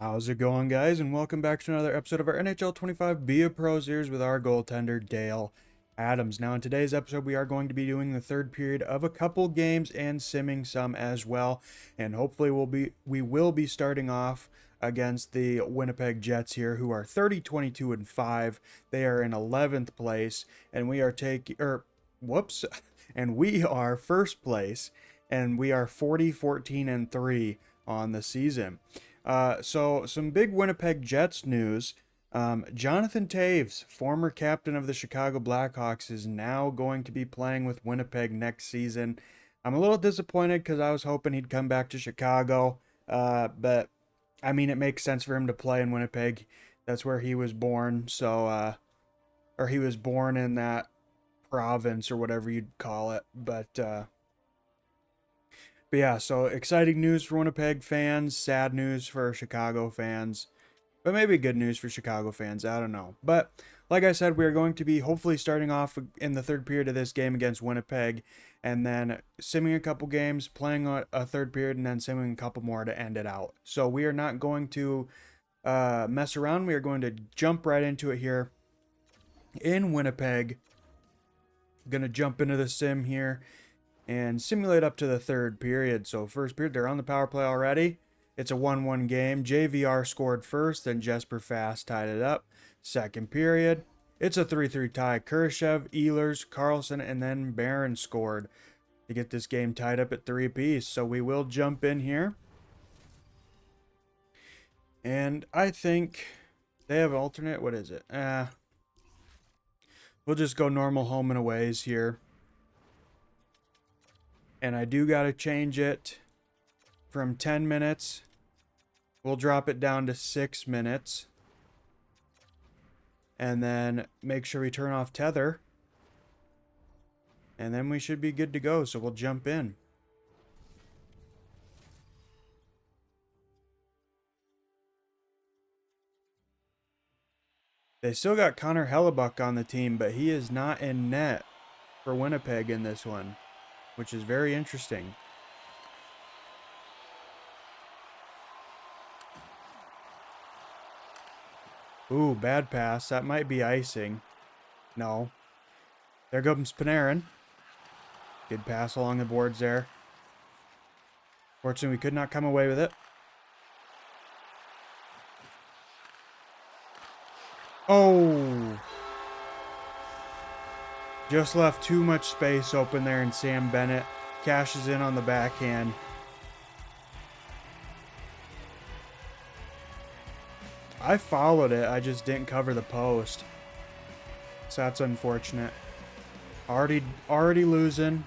How's it going, guys? And welcome back to another episode of our NHL 25 Be a Pro series with our goaltender, Dale Adams. Now, in today's episode, we are going to be doing the third period of a couple games and simming some as well. And hopefully we will be starting off against the Winnipeg Jets here, who are 30, 22, and 5. They are in 11th place, and we are and we are first place, and we are 40, 14, and 3 on the season. So some big Winnipeg Jets news. Jonathan Toews, former captain of the Chicago Blackhawks, is now going to be playing with Winnipeg next season. I'm a little disappointed because I was hoping he'd come back to Chicago. But I mean, it makes sense for him to play in Winnipeg. That's where he was born. Or he was born in that province or whatever you'd call it. But yeah, so exciting news for Winnipeg fans, sad news for Chicago fans, but maybe good news for Chicago fans. I don't know. But like I said, we are going to be hopefully starting off in the third period of this game against Winnipeg, and then simming a couple games, playing a third period, and then simming a couple more to end it out. So we are not going to mess around. We are going to jump right into it here in Winnipeg. Going to jump into the sim here and simulate up to the third period. So first period, they're on the power play already. It's a 1-1 game. JVR scored first, then Jesper Fast tied it up. Second period, it's a 3-3 tie. Kurashev, Ehlers, Carlson, and then Barron scored to get this game tied up at 3 apiece. So we will jump in here. And I think they have alternate. What is it? We'll just go normal home and aways here. And I do got to change it from 10 minutes. We'll drop it down to 6 minutes. And then make sure we turn off tether. And then we should be good to go. So we'll jump in. They still got Connor Hellebuck on the team, but he is not in net for Winnipeg in this one, which is very interesting. Ooh, bad pass. That might be icing. No. There goes Panarin. Good pass along the boards there. Fortunately, we could not come away with it. Oh! Just left too much space open there, and Sam Bennett cashes in on the backhand. I followed it, I just didn't cover the post. So that's unfortunate. Already losing.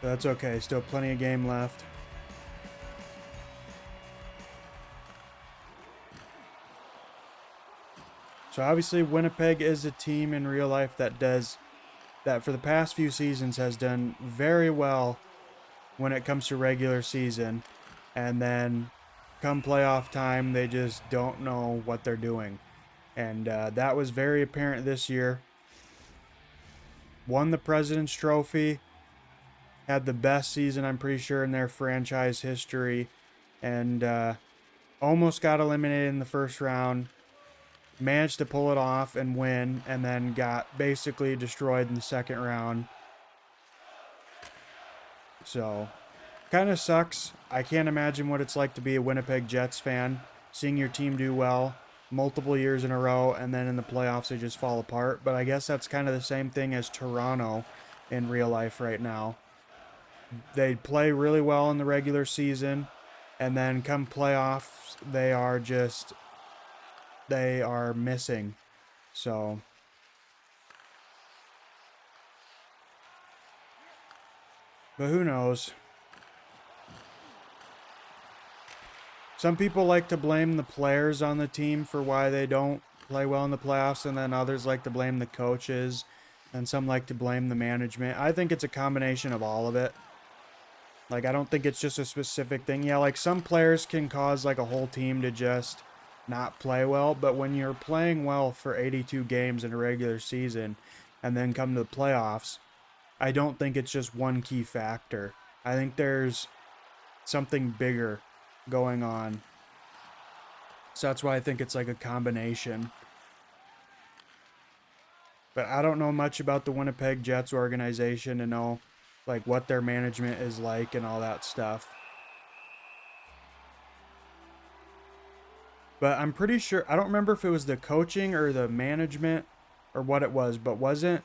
But that's okay, still plenty of game left. So obviously Winnipeg is a team in real life that for the past few seasons has done very well when it comes to regular season, and then come playoff time they just don't know what they're doing. And that was very apparent this year. Won the President's Trophy, had the best season I'm pretty sure in their franchise history, and almost got eliminated in the first round. Managed to pull it off and win, and then got basically destroyed in the second round. So, kind of sucks. I can't imagine what it's like to be a Winnipeg Jets fan, seeing your team do well multiple years in a row, and then in the playoffs they just fall apart. But I guess that's kind of the same thing as Toronto in real life right now. They play really well in the regular season, and then come playoffs, they are missing. So but who knows? Some people like to blame the players on the team for why they don't play well in the playoffs, and then others like to blame the coaches, and some like to blame the management. I think it's a combination of all of it. Like, I don't think it's just a specific thing. Yeah, like some players can cause like a whole team to just not play well, but when you're playing well for 82 games in a regular season and then come to the playoffs, I don't think it's just one key factor. I think there's something bigger going on. So that's why I think it's like a combination. But I don't know much about the Winnipeg Jets organization to know like what their management is like and all that stuff. But I'm pretty sure, I don't remember if it was the coaching or the management or what it was, but wasn't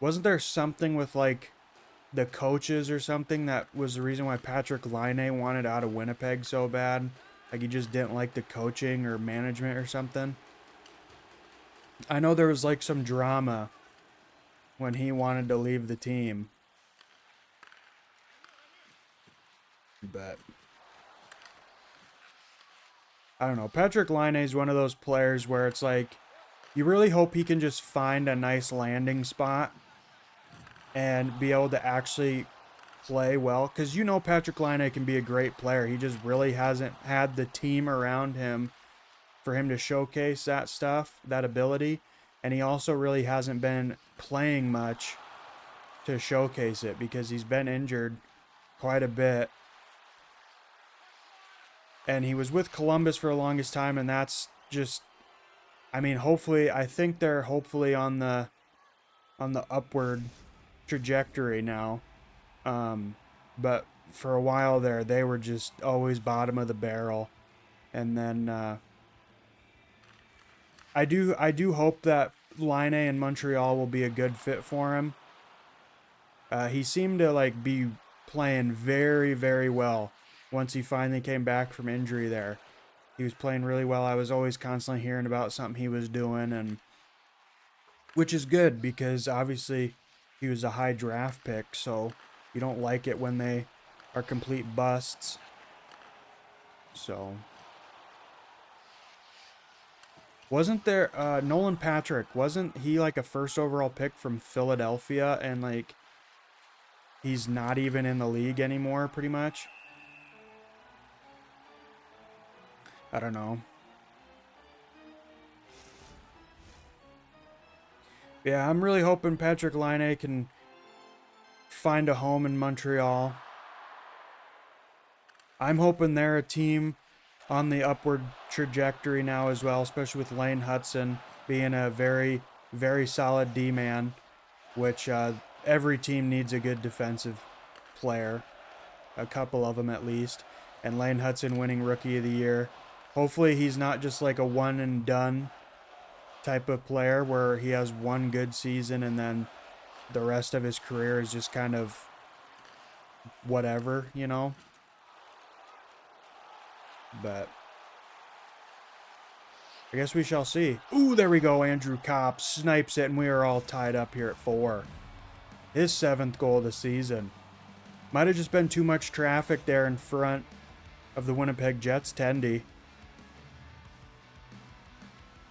there something with like the coaches or something that was the reason why Patrick Laine wanted out of Winnipeg so bad? Like he just didn't like the coaching or management or something. I know there was like some drama when he wanted to leave the team. But I don't know. Patrick Laine is one of those players where it's like you really hope he can just find a nice landing spot and be able to actually play well. Because you know Patrick Laine can be a great player. He just really hasn't had the team around him for him to showcase that stuff, that ability. And he also really hasn't been playing much to showcase it because he's been injured quite a bit. And he was with Columbus for the longest time, and that's just, I mean, hopefully, I think they're hopefully on the upward trajectory now. But for a while there, they were just always bottom of the barrel. And then I do hope that Laine in Montreal will be a good fit for him. He seemed to like be playing very, very well once he finally came back from injury there. He was playing really well. I was always constantly hearing about something he was doing, and which is good because obviously he was a high draft pick, so you don't like it when they are complete busts. So wasn't there Nolan Patrick, wasn't he like a first overall pick from Philadelphia, and like he's not even in the league anymore pretty much? I don't know. Yeah, I'm really hoping Patrick Laine can find a home in Montreal. I'm hoping they're a team on the upward trajectory now as well, especially with Lane Hudson being a very, very solid D-man, which every team needs a good defensive player, a couple of them at least, and Lane Hudson winning Rookie of the Year. Hopefully he's not just like a one and done type of player where he has one good season and then the rest of his career is just kind of whatever, you know? But I guess we shall see. Ooh, there we go. Andrew Kopp snipes it, and we are all tied up here at 4. His 7th goal of the season. Might have just been too much traffic there in front of the Winnipeg Jets tendy.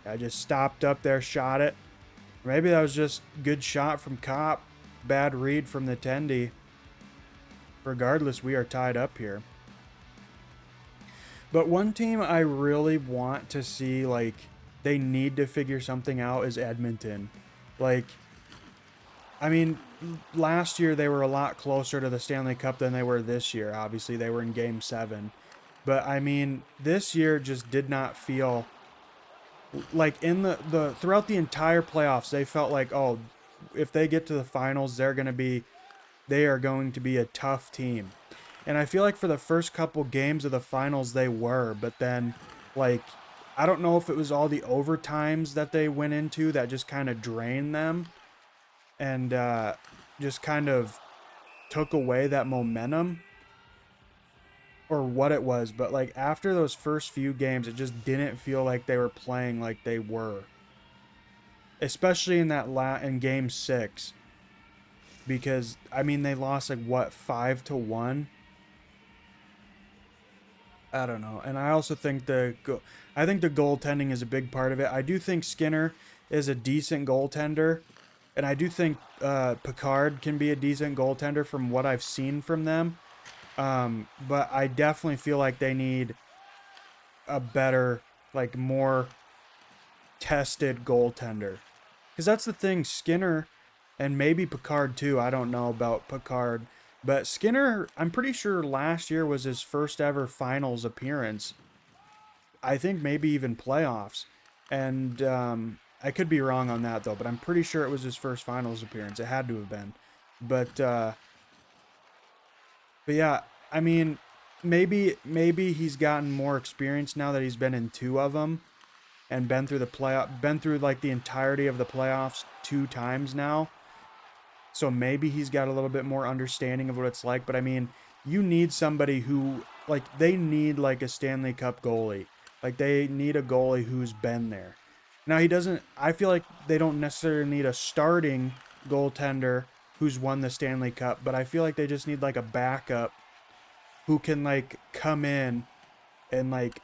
I just stopped up there, shot it. Maybe that was just good shot from Kopp. Bad read from the tendy. Regardless, we are tied up here. But one team I really want to see, like, they need to figure something out is Edmonton. Like, I mean, last year they were a lot closer to the Stanley Cup than they were this year. Obviously, they were in Game 7. But, I mean, this year just did not feel like in the throughout the entire playoffs, they felt like, oh, if they get to the finals, they are going to be a tough team. And I feel like for the first couple games of the finals, they were. But then, like, I don't know if it was all the overtimes that they went into that just kind of drained them and just kind of took away that momentum or what it was. But, like, after those first few games, it just didn't feel like they were playing like they were. Especially in in Game 6. Because, I mean, they lost, like, what, 5-1? I don't know. And I also think the goaltending is a big part of it. I do think Skinner is a decent goaltender. And I do think Picard can be a decent goaltender from what I've seen from them. But I definitely feel like they need a better, like, more tested goaltender. Because that's the thing, Skinner and maybe Picard too. I don't know about Picard. But Skinner, I'm pretty sure last year was his first ever finals appearance. I think maybe even playoffs. And I could be wrong on that, though, but I'm pretty sure it was his first finals appearance. It had to have been. But yeah, I mean, maybe he's gotten more experience now that he's been in two of them and been through like the entirety of the playoffs two times now. So maybe he's got a little bit more understanding of what it's like. But I mean, you need somebody who, like, they need like a Stanley Cup goalie. Like, they need a goalie who's been there. Now, he doesn't, I feel like they don't necessarily need a starting goaltender who's won the Stanley Cup, but I feel like they just need like a backup who can like come in and like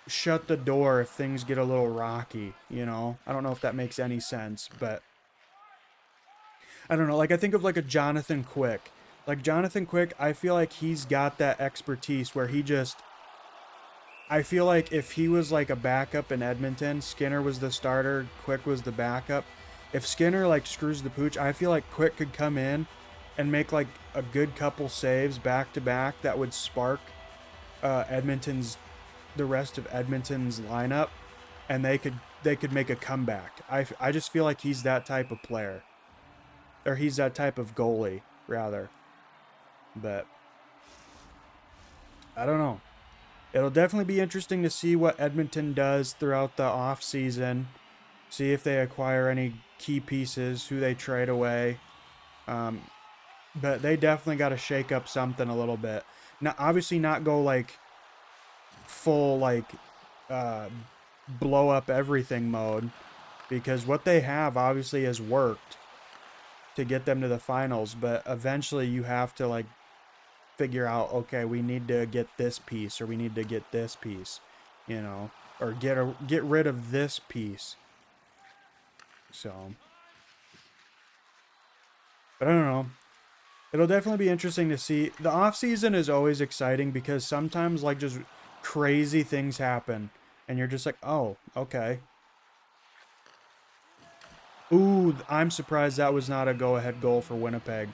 shut the door if things get a little rocky, you know? I don't know if that makes any sense, but I don't know. Like, I think of like a Jonathan Quick. Like, Jonathan Quick, I feel like he's got that expertise where he just, I feel like if he was like a backup in Edmonton, Skinner was the starter, Quick was the backup. If Skinner like screws the pooch, I feel like Quick could come in and make like a good couple saves back to back that would spark the rest of Edmonton's lineup, and they could make a comeback. I just feel like he's that type of player, or he's that type of goalie rather. But I don't know. It'll definitely be interesting to see what Edmonton does throughout the off season. See if they acquire any key pieces, who they trade away. Um, but they definitely got to shake up something a little bit. Now, obviously, not go like full like uh, blow up everything mode, because what they have obviously has worked to get them to the finals. But eventually, you have to like figure out, okay, we need to get this piece, or we need to get this piece, you know, or get rid of this piece. So, but I don't know. It'll definitely be interesting to see. The off season is always exciting because sometimes like just crazy things happen and you're just like, "Oh, okay." Ooh, I'm surprised that was not a go-ahead goal for Winnipeg.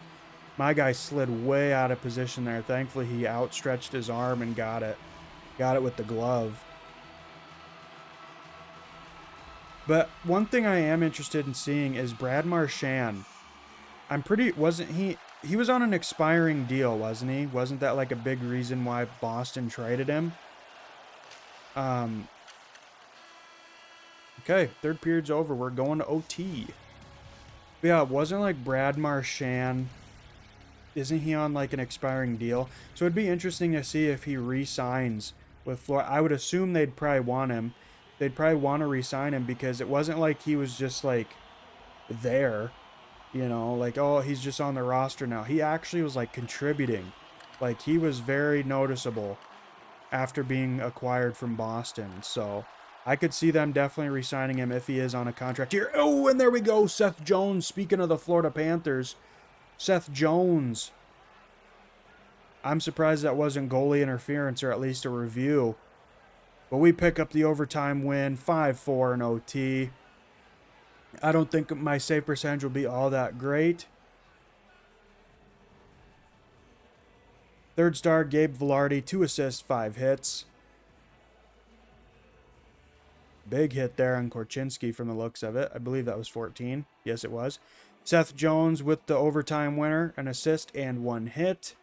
My guy slid way out of position there. Thankfully, he outstretched his arm and got it. Got it with the glove. But one thing I am interested in seeing is Brad Marchand. Wasn't he was on an expiring deal, wasn't he? Wasn't that like a big reason why Boston traded him? Um, okay, third period's over. We're going to OT. But yeah, it wasn't like Brad Marchand. Isn't he on like an expiring deal? So it'd be interesting to see if he re-signs with Florida. I would assume they'd probably want him. They'd probably want to re-sign him because it wasn't like he was just like there, you know, like, oh, he's just on the roster now. He actually was like contributing. Like, he was very noticeable after being acquired from Boston. So I could see them definitely re-signing him if he is on a contract here. Oh, and there we go. Seth Jones, speaking of the Florida Panthers. Seth Jones. I'm surprised that wasn't goalie interference, or at least a review. But we pick up the overtime win, 5-4 in OT. I don't think my save percentage will be all that great. Third star, Gabe Vilardi, 2 assists, 5 hits. Big hit there on Korchinski from the looks of it. I believe that was 14. Yes, it was. Seth Jones with the overtime winner, an assist and 1 hit.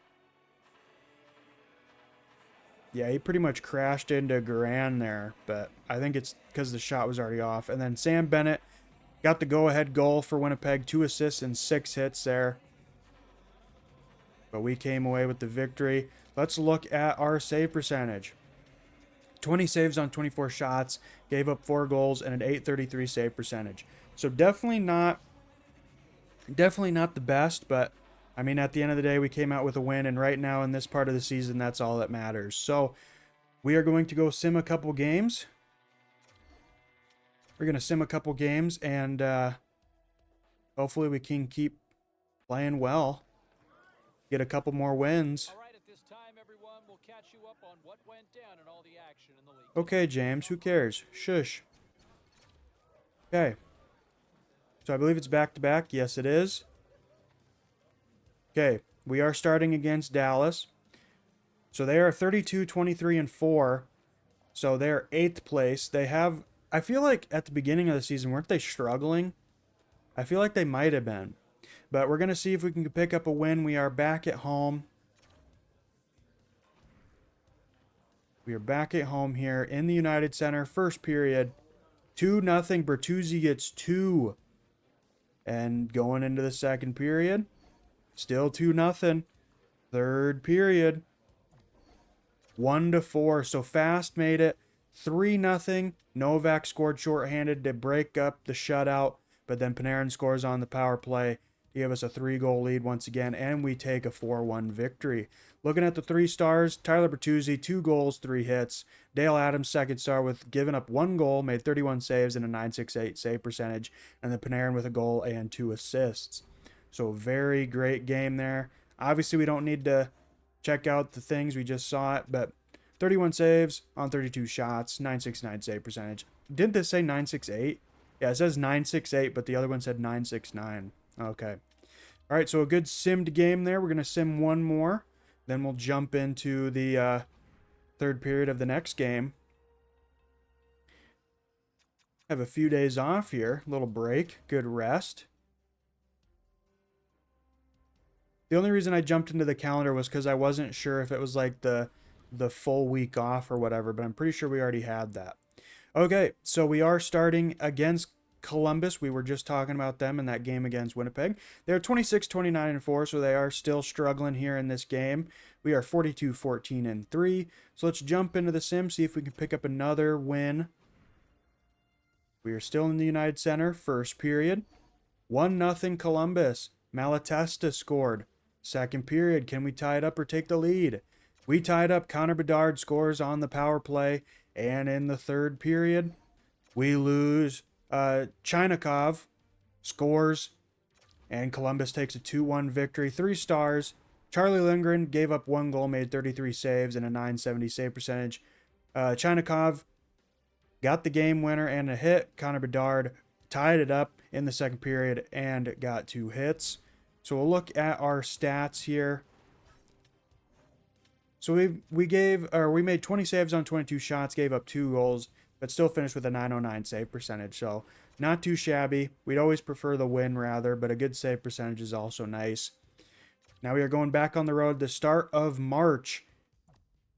Yeah, he pretty much crashed into Garan there, but I think it's because the shot was already off. And then Sam Bennett got the go-ahead goal for Winnipeg, 2 assists and 6 hits there. But we came away with the victory. Let's look at our save percentage. 20 saves on 24 shots, gave up 4 goals, and an .833 save percentage. So definitely not the best, but I mean, at the end of the day, we came out with a win, and right now in this part of the season, that's all that matters. So we are going to go sim a couple games. We're going to sim a couple games, and hopefully we can keep playing well, get a couple more wins. All right, at this time, everyone, we'll catch you up on what went down in all the action in the league. Okay, James, who cares? Shush. Okay. So I believe it's back-to-back. Yes, it is. Okay, We are starting against Dallas. So they are 32, 23, and 4. So they're 8th place. They have, I feel like at the beginning of the season, weren't they struggling? I feel like they might have been. But we're going to see if we can pick up a win. We are back at home. We are back at home here in the United Center. First period. 2-0. Bertuzzi gets 2. And going into the second period, still 2-0. Third period, 1-4. So Fast made it 3-0. Novak scored shorthanded to break up the shutout, but then Panarin scores on the power play to give us a 3-goal lead once again, and we take a 4-1 victory. Looking at the 3 stars, Tyler Bertuzzi, 2 goals, 3 hits. Dale Adams, second star, with giving up 1 goal, made 31 saves and a .968 save percentage, and then Panarin with a goal and 2 assists. So very great game there. Obviously, we don't need to check out the things. We just saw it, but 31 saves on 32 shots, .969 save percentage. Didn't this say 968? Yeah, it says 968, but the other one said 969. Okay. All right, so a good simmed game there. We're going to sim one more. Then we'll jump into the third period of the next game. Have a few days off here. Little break. Good rest. The only reason I jumped into the calendar was because I wasn't sure if it was like the full week off or whatever, but I'm pretty sure we already had that. Okay, so we are starting against Columbus. We were just talking about them in that game against Winnipeg. They're 26, 29, and 4, so they are still struggling here in this game. We are 42, 14, and 3. So let's jump into the sim, see if we can pick up another win. We are still in the United Center, first period. 1-0 Columbus. Malatesta scored. Second period, can we tie it up or take the lead? We tied up. Connor Bedard scores on the power play. And in the third period, we lose. Chinikov scores, and Columbus takes a 2-1 victory. 3 stars. Charlie Lindgren gave up 1 goal, made 33 saves, and a .970 save percentage. Chinikov got the game winner and a hit. Connor Bedard tied it up in the second period and got 2 hits. So we'll look at our stats here. So we made 20 saves on 22 shots, gave up 2 goals, but still finished with a .909 save percentage. So not too shabby. We'd always prefer the win rather, but a good save percentage is also nice. Now we are going back on the road the start of March,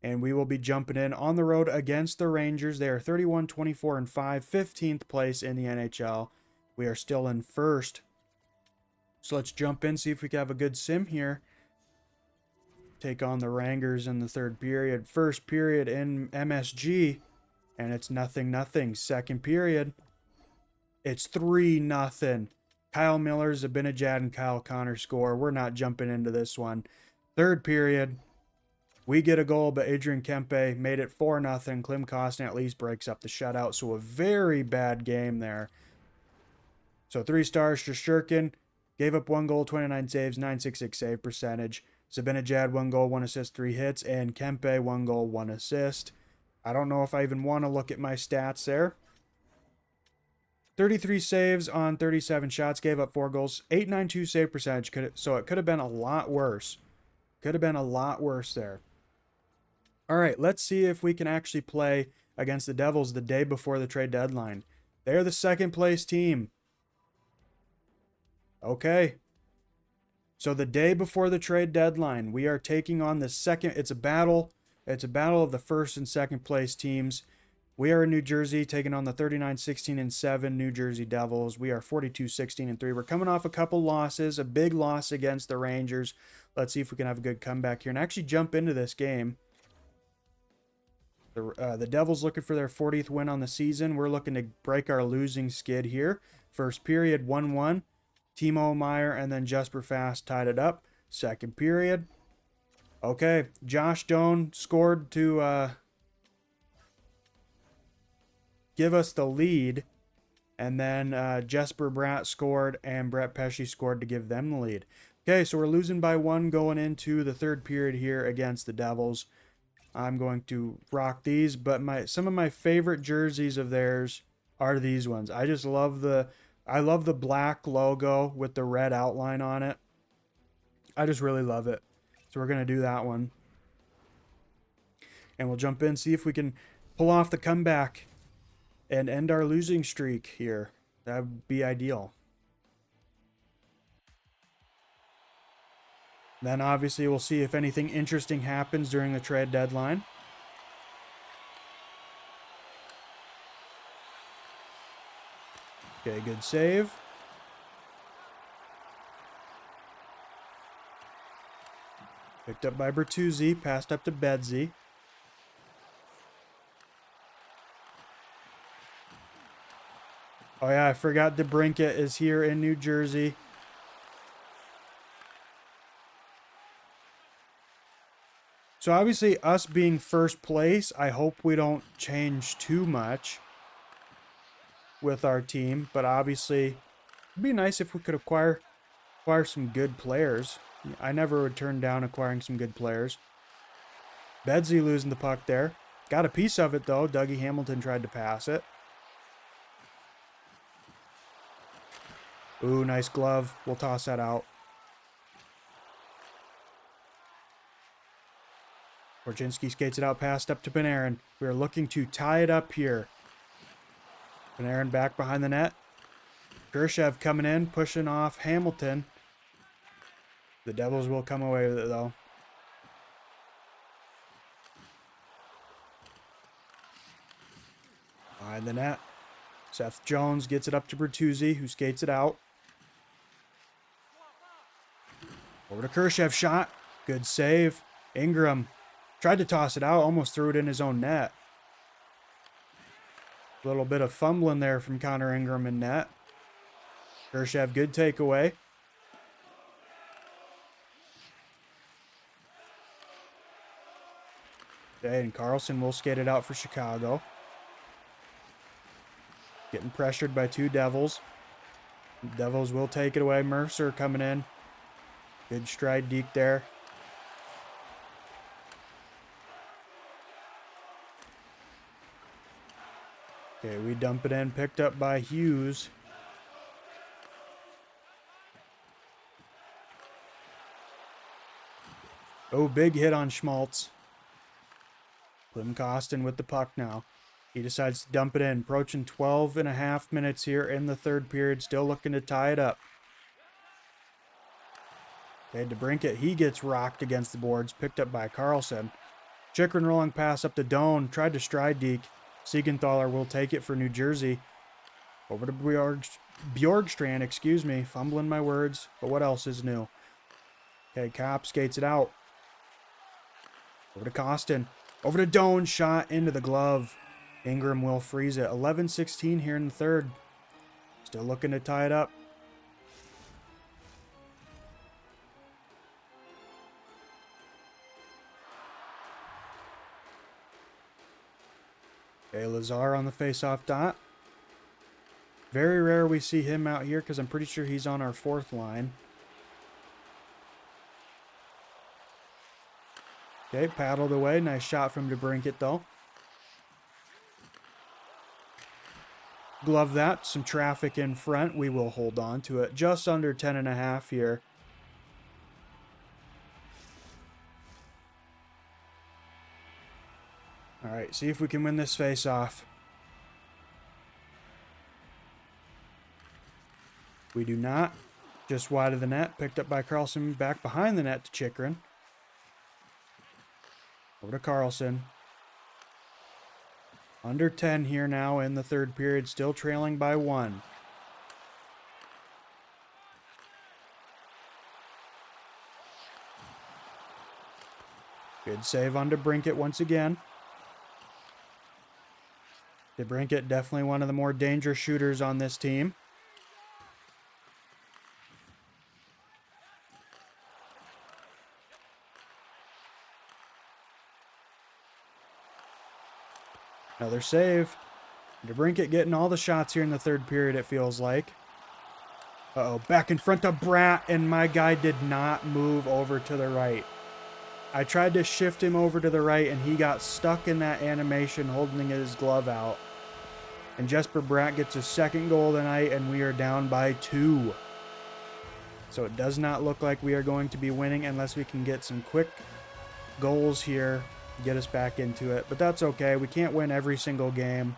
and we will be jumping in on the road against the Rangers. They are 31, 24, and 5, 15th place in the NHL. We are still in first. So let's jump in, see if we can have a good sim here. Take on the Rangers in the third period. First period in MSG, and it's 0-0. Second period, it's 3-0. Kyle Miller, Zibanejad, and Kyle Connor score. We're not jumping into this one. Third period, we get a goal, but Adrian Kempe made it 4-0. Klim Kostin at least breaks up the shutout, so a very bad game there. So 3 stars, Shesterkin gave up 1 goal, 29 saves, .966 save percentage. Zibanejad 1 goal, 1 assist, 3 hits, and Kempe 1 goal, 1 assist. I don't know if I even want to look at my stats there. 33 saves on 37 shots, gave up 4 goals, .892 save percentage. So it could have been a lot worse. Could have been a lot worse there. All right, let's see if we can actually play against the Devils the day before the trade deadline. They're the second place team. Okay. So the day before the trade deadline, we are taking on the second. It's a battle. It's a battle of the first and second place teams. We are in New Jersey, taking on the 39, 16, and 7 New Jersey Devils. We are 42, 16, and 3. We're coming off a couple losses, a big loss against the Rangers. Let's see if we can have a good comeback here and actually jump into this game. The Devils looking for their 40th win on the season. We're looking to break our losing skid here. First period, 1-1. Timo Meier and then Jesper Fast tied it up. Second period. Okay, Josh Doan scored to give us the lead. And then Jesper Bratt scored and Brett Pesce scored to give them the lead. Okay, so we're losing by 1 going into the third period here against the Devils. I'm going to rock these, but some of my favorite jerseys of theirs are these ones. I just love the black logo with the red outline on it. I just really love it. So we're going to do that one. And we'll jump in, see if we can pull off the comeback and end our losing streak here. That would be ideal. Then obviously we'll see if anything interesting happens during the trade deadline. Okay, good save. Picked up by Bertuzzi, passed up to Bedsy. Oh yeah, I forgot DeBrincat is here in New Jersey. So obviously us being first place, I hope we don't change too much with our team, but obviously it'd be nice if we could acquire some good players. I never would turn down acquiring some good players. Bedsy losing the puck there. Got a piece of it though. Dougie Hamilton tried to pass it. Ooh, nice glove. We'll toss that out. Korchinski skates it out, passed up to Panarin. We are looking to tie it up here. Panarin back behind the net. Kershev coming in, pushing off Hamilton. The Devils will come away with it, though. Behind the net. Seth Jones gets it up to Bertuzzi, who skates it out. Over to Kershev, shot. Good save. Ingram tried to toss it out, almost threw it in his own net. A little bit of fumbling there from Connor Ingram in net. Kershev, good takeaway. Okay, and Carlson will skate it out for Chicago. Getting pressured by two Devils. Devils will take it away. Mercer coming in. Good stride deke there. Okay, we dump it in. Picked up by Hughes. Oh, big hit on Schmaltz. Klim Kostin with the puck now. He decides to dump it in. Approaching 12 and a half minutes here in the third period. Still looking to tie it up. Okay, DeBrincat, he gets rocked against the boards. Picked up by Carlson. Chikrin rolling pass up to Doan. Tried to stride deke. Siegenthaler will take it for New Jersey. Over to Bjorkstrand, excuse me. Fumbling my words, but what else is new? Okay, Kopp skates it out. Over to Kostin. Over to Doan, shot into the glove. Ingram will freeze it. 11-16 here in the third. Still looking to tie it up. Okay, Lazar on the face-off dot. Very rare we see him out here because I'm pretty sure he's on our fourth line. Okay, paddled away. Nice shot from DeBrincat, though. Glove that. Some traffic in front. We will hold on to it. Just under 10.5 here. All right, see if we can win this face-off. We do not. Just wide of the net. Picked up by Carlson. Back behind the net to Chikrin. Over to Carlson. Under 10 here now in the third period. Still trailing by 1. Good save on DeBrincat once again. DeBrincat definitely one of the more dangerous shooters on this team. Another save. DeBrincat getting all the shots here in the third period, it feels like. Uh-oh, back in front of Bratt, and my guy did not move over to the right. I tried to shift him over to the right, and he got stuck in that animation holding his glove out. And Jesper Bratt gets his second goal tonight, and we are down by 2. So it does not look like we are going to be winning unless we can get some quick goals here, get us back into it. But that's okay. We can't win every single game.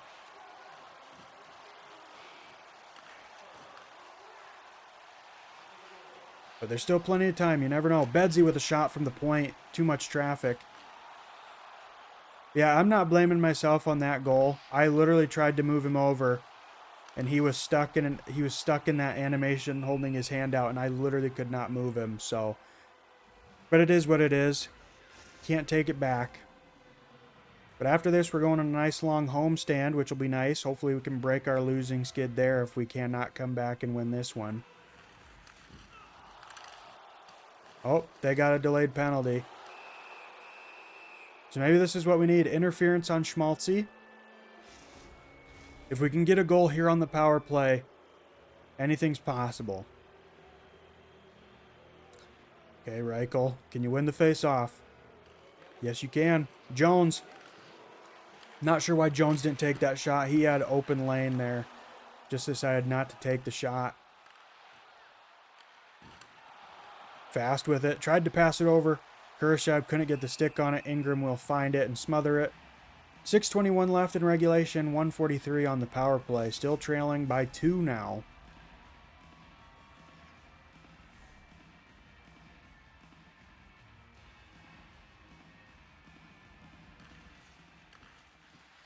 But there's still plenty of time. You never know. Bedsy with a shot from the point. Too much traffic. Yeah, I'm not blaming myself on that goal. I literally tried to move him over, and he was stuck in that animation holding his hand out, and I literally could not move him. So, but it is what it is. Can't take it back. But after this, we're going on a nice long homestand, which will be nice. Hopefully we can break our losing skid there if we cannot come back and win this one. Oh, they got a delayed penalty. So maybe this is what we need. Interference on Schmaltzy. If we can get a goal here on the power play, anything's possible. Okay, Reichel. Can you win the face-off? Yes, you can. Jones. Not sure why Jones didn't take that shot. He had open lane there. Just decided not to take the shot. Fast with it. Tried to pass it over. Kurashev couldn't get the stick on it. Ingram will find it and smother it. 6:21 left in regulation. 1:43 on the power play. Still trailing by 2 now.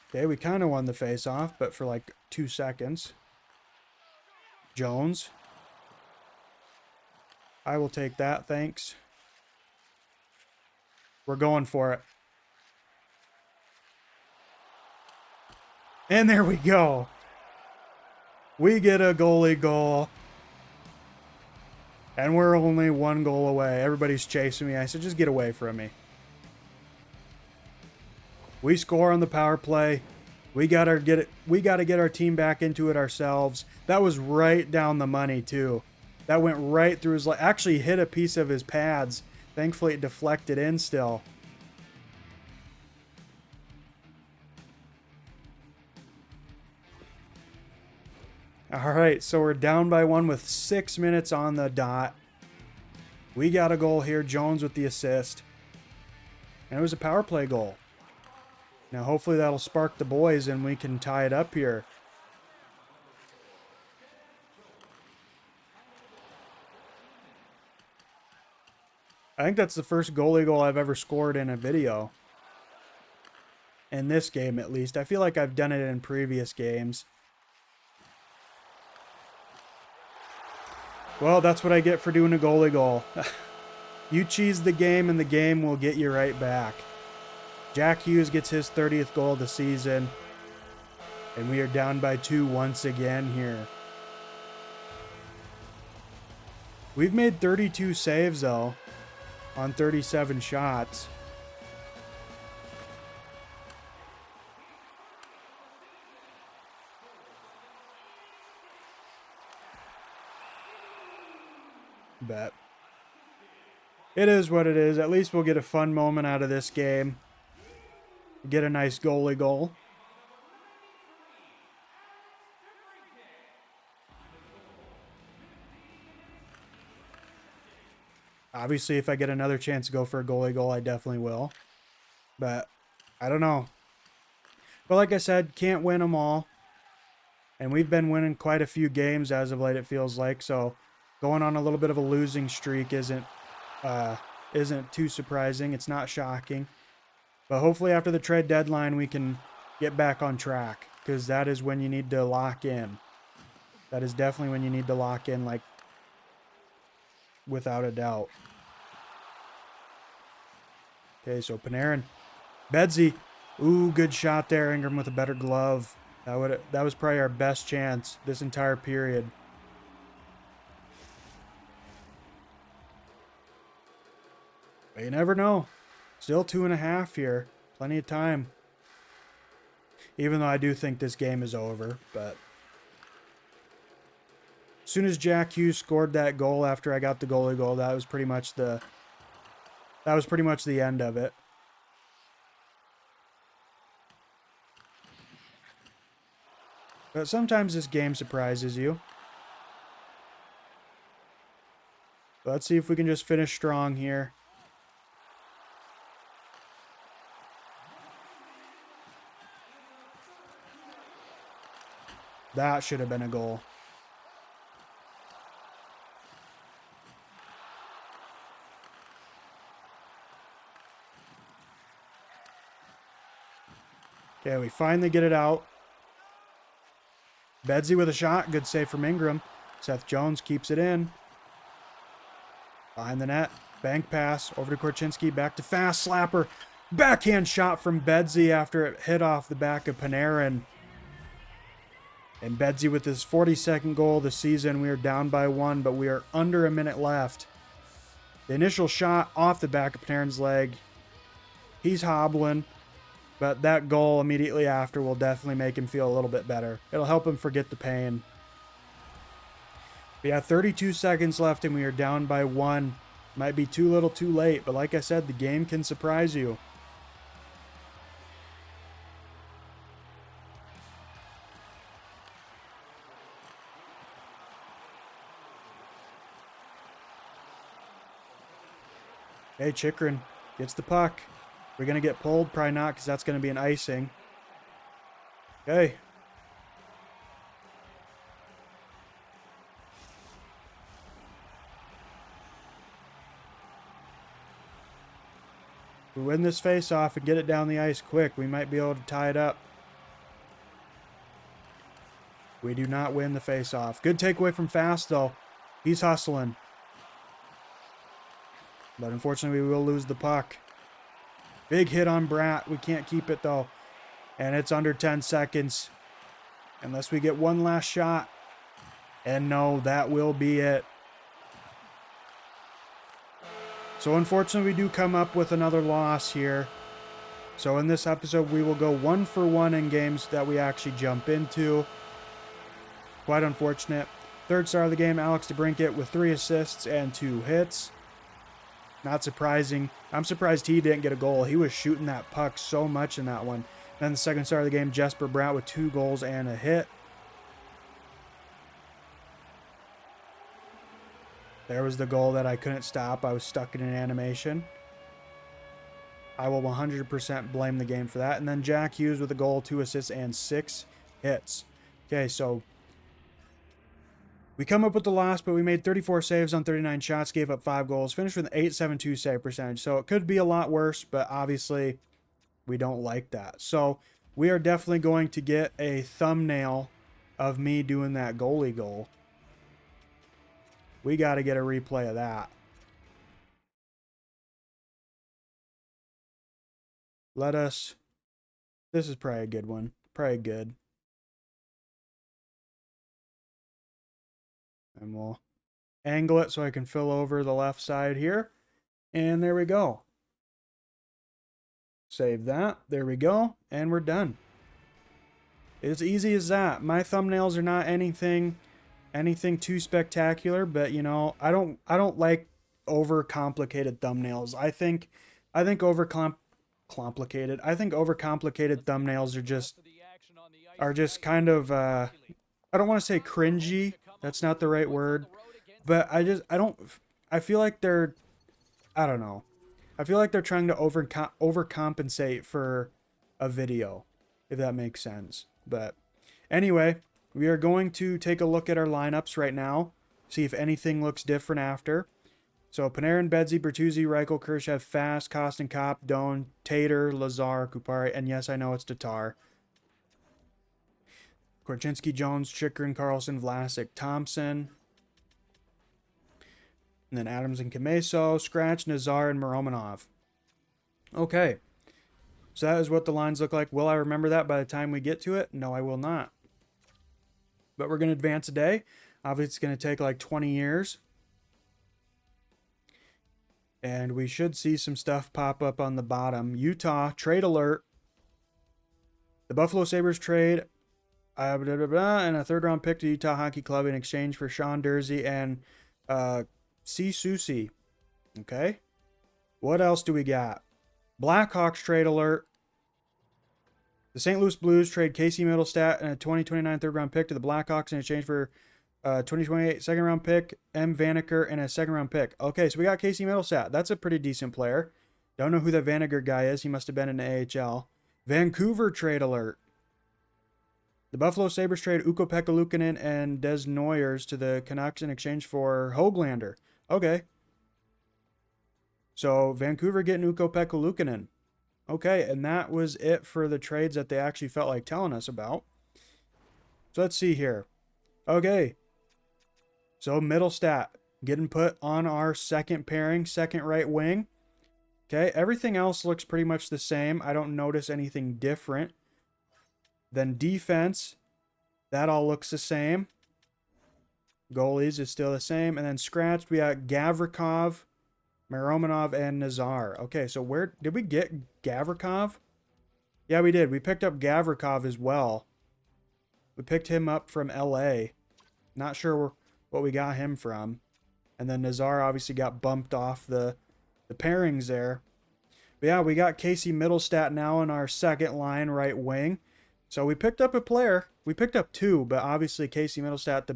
Okay, we kind of won the face-off, but for like 2 seconds. Jones. I will take that, thanks. We're going for it. And there we go. We get a goalie goal. And we're only 1 goal away. Everybody's chasing me. I said, just get away from me. We score on the power play. We gotta get our team back into it ourselves. That was right down the money too. That went right through his leg. Actually hit a piece of his pads. Thankfully it deflected in still. All right, so we're down by 1 with 6 minutes on the dot. We got a goal here. Jones with the assist. And it was a power play goal. Now hopefully that'll spark the boys and we can tie it up here. I think that's the first goalie goal I've ever scored in a video. In this game, at least. I feel like I've done it in previous games. Well, that's what I get for doing a goalie goal. You cheese the game and the game will get you right back. Jack Hughes gets his 30th goal of the season. And we are down by 2 once again here. We've made 32 saves, though, on 37 shots. But it is what it is. At least we'll get a fun moment out of this game. Get a nice goalie goal. Obviously, if I get another chance to go for a goalie goal, I definitely will. But I don't know. But like I said, can't win them all. And we've been winning quite a few games as of late, it feels like. So going on a little bit of a losing streak isn't too surprising. It's not shocking. But hopefully after the trade deadline, we can get back on track. Because that is when you need to lock in. That is definitely when you need to lock in, like, without a doubt. Okay, so Panarin. Bedsy. Ooh, good shot there. Ingram with a better glove. That was probably our best chance this entire period. But you never know. Still 2.5 here. Plenty of time. Even though I do think this game is over, but as soon as Jack Hughes scored that goal after I got the goalie goal, that was pretty much the end of it. But sometimes this game surprises you. Let's see if we can just finish strong here. That should have been a goal. Okay, we finally get it out. Bedsy with a shot. Good save from Ingram. Seth Jones keeps it in. Behind the net. Bank pass. Over to Korchinski. Back to Fast. Slapper. Backhand shot from Bedsy after it hit off the back of Panarin. And Bedsy with his 42nd goal of the season. We are down by 1, but we are under a minute left. The initial shot off the back of Panarin's leg. He's hobbling. But that goal immediately after will definitely make him feel a little bit better. It'll help him forget the pain. We have 32 seconds left and we are down by 1. Might be too little too late, but like I said, the game can surprise you. Hey, Chikrin gets the puck. We're going to get pulled? Probably not, because that's going to be an icing. Okay. If we win this face-off and get it down the ice quick, we might be able to tie it up. We do not win the face-off. Good takeaway from Fast, though. He's hustling. But unfortunately, we will lose the puck. Big hit on Bratt. We can't keep it, though. And it's under 10 seconds. Unless we get one last shot. And no, that will be it. So unfortunately, we do come up with another loss here. So in this episode, we will go 1 for 1 in games that we actually jump into. Quite unfortunate. Third star of the game, Alex DeBrincat with 3 assists and 2 hits. Not surprising. I'm surprised he didn't get a goal. He was shooting that puck so much in that one. Then the second star of the game, Jesper Bratt with 2 goals and a hit. There was the goal that I couldn't stop. I was stuck in an animation. I will 100% blame the game for that. And then Jack Hughes with a goal, 2 assists, and 6 hits. Okay, so we come up with the loss, but we made 34 saves on 39 shots, gave up 5 goals, finished with an .872 save percentage. So it could be a lot worse, but obviously we don't like that. So we are definitely going to get a thumbnail of me doing that goalie goal. We got to get a replay of that. Let us... This is probably a good one. Probably good. And we'll angle it so I can fill over the left side here. And there we go. Save that. There we go. And we're done. It's easy as that. My thumbnails are not anything too spectacular, but you know, I don't like overcomplicated thumbnails. I think overcomplicated thumbnails are just kind of I don't want to say cringy. That's not the right word. But I feel like they're, I don't know. I feel like they're trying to overcompensate for a video, if that makes sense. But anyway, we are going to take a look at our lineups right now, see if anything looks different after. So Panarin, Bedsy, Bertuzzi, Reichel, Khrushchev, Fast, Kostin, Kopp, Doan, Tater, Lazar, Kupari, and yes, I know it's Tatar. Korchinski, Jones, Chikrin, Carlson, Vlasic, Thompson. And then Adams and Kameso, Scratch, Nazar, and Miromanov. Okay. So that is what the lines look like. Will I remember that by the time we get to it? No, I will not. But we're going to advance a day. Obviously, it's going to take like 20 years. And we should see some stuff pop up on the bottom. Utah, trade alert. The Buffalo Sabres trade... and a third-round pick to Utah Hockey Club in exchange for Sean Dursey and C. Susie. Okay. What else do we got? Blackhawks trade alert. The St. Louis Blues trade Casey Middlestat and a 2029 third-round pick to the Blackhawks in exchange for 2028 second round pick, M. Vanaker, and a second round pick. Okay, so we got Casey Middlestat. That's a pretty decent player. Don't know who that Vanaker guy is. He must have been in the AHL. Vancouver trade alert. The Buffalo Sabres trade Ukko-Pekka Luukkonen and Des Noyers to the Canucks in exchange for Hoglander. Okay. So Vancouver getting Ukko-Pekka Luukkonen. Okay, and that was it for the trades that they actually felt like telling us about. So let's see here. Okay. So Middlestat getting put on our second pairing, second right wing. Okay, everything else looks pretty much the same. I don't notice anything different. Then defense, that all looks the same. Goalies is still the same. And then scratched, we got Gavrikov, Miromanov, and Nazar. Okay, so where did we get Gavrikov? Yeah, we did. We picked up Gavrikov as well. We picked him up from LA. Not sure what we got him from. And then Nazar obviously got bumped off the pairings there. But yeah, we got Casey Middlestat now in our second line right wing. So we picked up a player. We picked up two, but obviously Casey Middlestat, the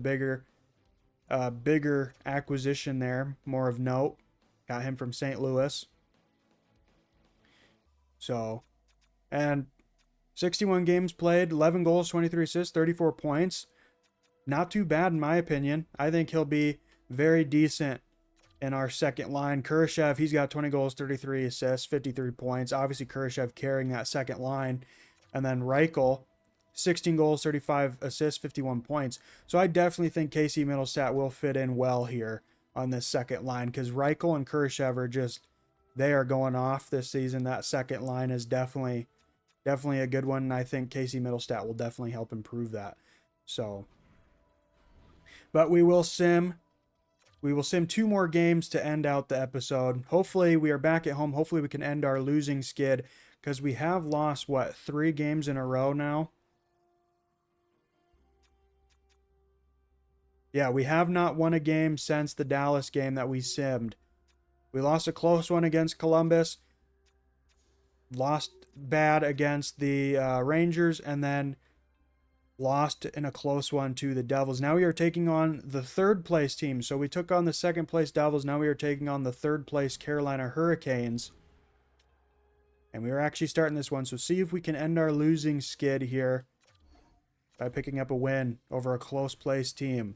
bigger acquisition there, more of note. Got him from St. Louis. So, and 61 games played, 11 goals, 23 assists, 34 points. Not too bad in my opinion. I think he'll be very decent in our second line. Kurashev, he's got 20 goals, 33 assists, 53 points. Obviously Kurashev carrying that second line. And then Reichel, 16 goals, 35 assists, 51 points. So I definitely think Casey Middlestat will fit in well here on this second line because Reichel and Kurashev are just, they are going off this season. That second line is definitely a good one. And I think Casey Middlestat will definitely help improve that. So, but we will sim two more games to end out the episode. Hopefully we are back at home. Hopefully we can end our losing skid because we have lost, 3 games in a row now? Yeah, we have not won a game since the Dallas game that we simmed. We lost a close one against Columbus. Lost bad against the Rangers, and then lost in a close one to the Devils. Now we are taking on the third place team. So we took on the second place Devils. Now we are taking on the third place Carolina Hurricanes. And we are actually starting this one. So see if we can end our losing skid here by picking up a win over a close place team.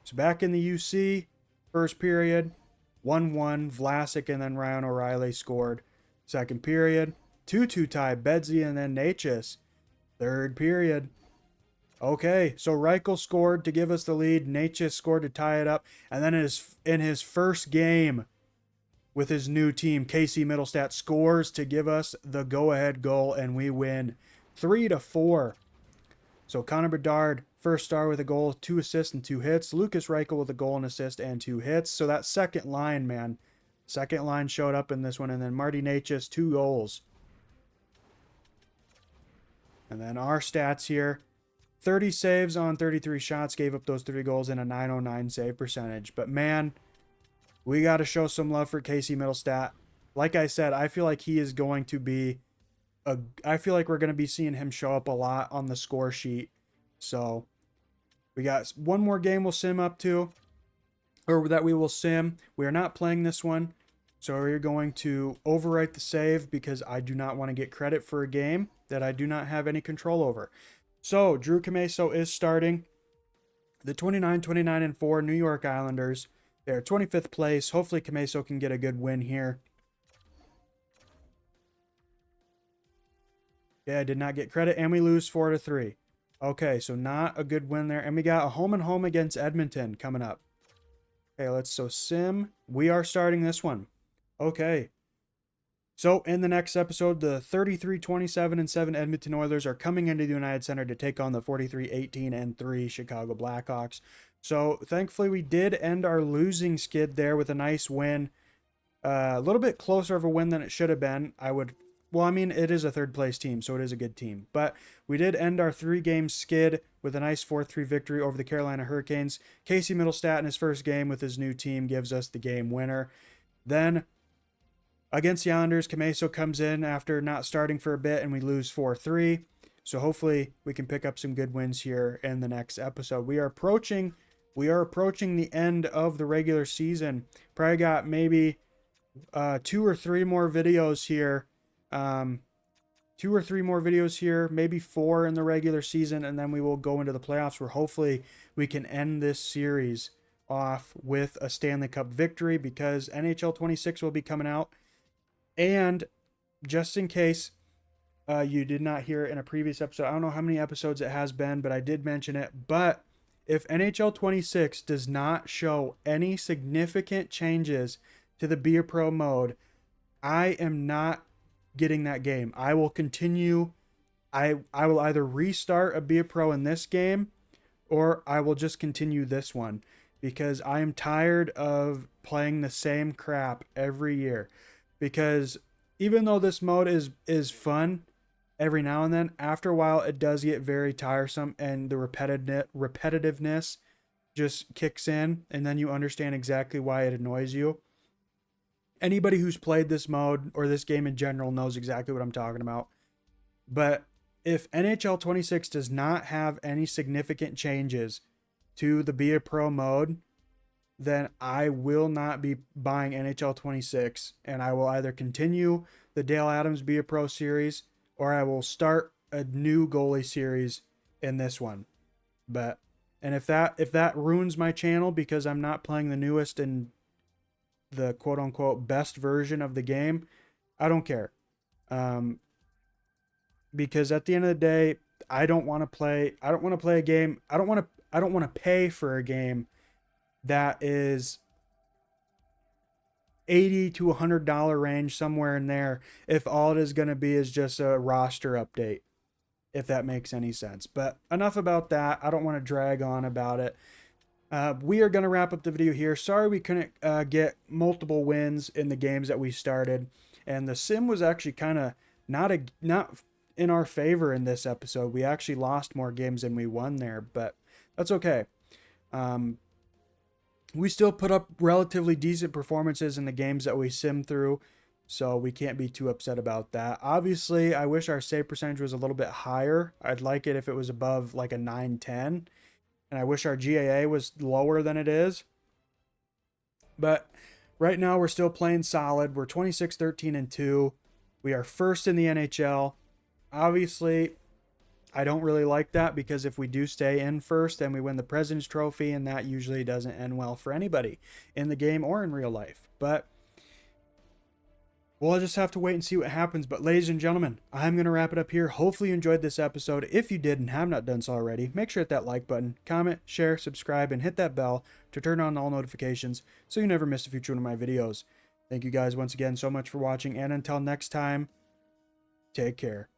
So back in the UC, first period, 1-1, Vlasic and then Ryan O'Reilly scored. Second period, 2-2 tie, Bedsy and then Natchez. Third period. Okay, so Reichel scored to give us the lead. Natchez scored to tie it up. And then in his first game with his new team, Casey Middlestat scores to give us the go-ahead goal, and we win 3-4. So Connor Bedard, first star with a goal, 2 assists and 2 hits. Lucas Reichel with a goal and assist and 2 hits. So that second line, man. Second line showed up in this one. And then Marty Natchez, 2 goals. And then our stats here. 30 saves on 33 shots, gave up those 3 goals and a .909 save percentage. But man, we got to show some love for Casey Middlestat. Like I said, I feel like he is going to be I feel like we're going to be seeing him show up a lot on the score sheet. So we got one more game we'll sim up to, or that we will sim. We are not playing this one. So we're going to overwrite the save because I do not want to get credit for a game that I do not have any control over. So Drew Commesso is starting. The 29-4 New York Islanders. They're 25th place. Hopefully Commesso can get a good win here. Yeah, I did not get credit, and we lose 4-3. Okay, so not a good win there. And we got a home and home against Edmonton coming up. Okay, so sim. We are starting this one. Okay. So in the next episode, the 33-27-7 Edmonton Oilers are coming into the United Center to take on the 43-18-3 Chicago Blackhawks. So thankfully we did end our losing skid there with a nice win. A little bit closer of a win than it should have been. Well, I mean, it is a third place team, so it is a good team. But we did end our 3-game skid with a nice 4-3 victory over the Carolina Hurricanes. Casey Middlestat in his first game with his new team gives us the game winner. Then against the Islanders, Commesso comes in after not starting for a bit, and we lose 4-3. So hopefully we can pick up some good wins here in the next episode. We are approaching We are approaching the end of the regular season. Probably got maybe 2 or 3 more videos here. 2 or 3 more videos here, maybe 4 in the regular season, and then we will go into the playoffs where hopefully we can end this series off with a Stanley Cup victory, because NHL 26 will be coming out. And just in case you did not hear it in a previous episode, I don't know how many episodes it has been, but I did mention it. But if NHL 26 does not show any significant changes to the Be a Pro mode, I am not getting that game. I will continue. I will either restart a Be a Pro in this game, or I will just continue this one, because I am tired of playing the same crap every year. Because even though this mode is fun every now and then, after a while it does get very tiresome, and the repetitiveness just kicks in, and then you understand exactly why it annoys you. Anybody who's played this mode or this game in general knows exactly what I'm talking about. But if NHL 26 does not have any significant changes to the Be a Pro mode, then I will not be buying NHL 26, and I will either continue the Dale Adams Be a Pro series, or I will start a new goalie series in this one. And if that ruins my channel because I'm not playing the newest and the quote unquote best version of the game, I don't care. Because at the end of the day, I don't want to play a game. I don't want to pay for a game that is $80 to $100 range, somewhere in there, if all it is going to be is just a roster update, if that makes any sense. But enough about that. I don't want to drag on about it. We are going to wrap up the video here. Sorry we couldn't get multiple wins in the games that we started, and the sim was actually kind of not in our favor in this episode. We actually lost more games than we won there, but that's okay. We still put up relatively decent performances in the games that we sim through, so we can't be too upset about that. Obviously, I wish our save percentage was a little bit higher. I'd like it if it was above like a 9-10. And I wish our GAA was lower than it is. But right now we're still playing solid. We're 26-13-2. We are first in the NHL. Obviously, I don't really like that, because if we do stay in first, then we win the President's Trophy, and that usually doesn't end well for anybody in the game or in real life. But we'll just have to wait and see what happens. But ladies and gentlemen, I'm going to wrap it up here. Hopefully you enjoyed this episode. If you did and have not done so already, make sure to hit that like button, comment, share, subscribe, and hit that bell to turn on all notifications so you never miss a future one of my videos. Thank you guys once again so much for watching, and until next time, take care.